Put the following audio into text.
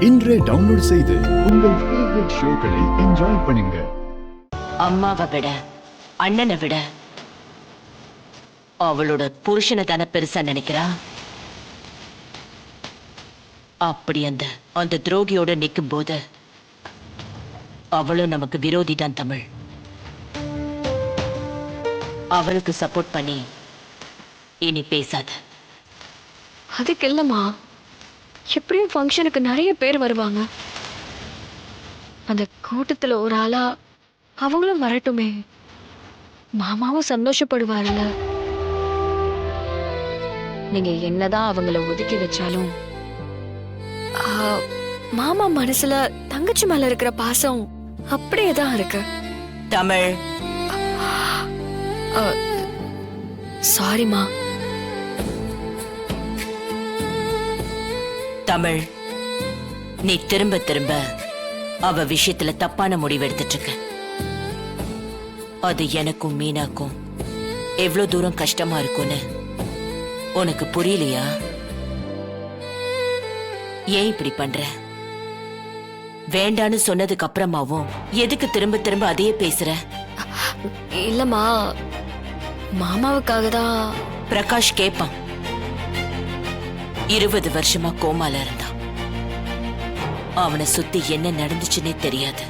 இன்றே டவுன்லோட் செய்து உங்கள் ஃபேவரட் ஷோக்களை என்ஜாய் பண்ணுங்க. அம்மாவை விட அண்ணனை விட அவளோட புருஷனை தானே பெருசா நினைக்கிறா. அப்படி அந்த துரோகியோட நிற்கும் போது அவளும் நமக்கு விரோதி தான் தமிழ். அவளுக்கு சப்போர்ட் பண்ணி இனி பேசாத. அதுக்கு இல்லம்மா, எப்படியும் ஃபங்க்ஷனுக்கு நிறைய பேர் வருவாங்க. அந்த கூட்டத்துல ஒரு ஆளா அவங்களும் வரட்டுமே, மாமாவும் சந்தோஷப்படுவாருல்ல. நீங்க என்னதான் அவங்கள ஒதுக்கி வச்சாலும் மாமா மனசுல தங்கச்சி மேல இருக்கிற பாசம் அப்படியே தான் இருக்கு. தமிழ், சாரிமா. தமிழ், நீ திரும்ப திரும்ப அவ விஷயத்துல தப்பான முடிவு எடுத்துட்டு இருக்க. அது எனக்கும் மீனாக்கும் எவ்வளவு தூரம் கஷ்டமா இருக்கும்னு உனக்கு புரியலையா? ஏன் இப்படி பண்ற? வேண்டான்னு சொன்னதுக்கு அப்புறமாவும் எதுக்கு திரும்ப திரும்ப அதையே பேசுற? இல்லம்மா, மாமாவுக்காக தான். பிரகாஷ் கேப்பான். 20 வருஷமா கோமால இருந்தான். அவனை சுத்தி என்ன நடந்துச்சுன்னே தெரியாது.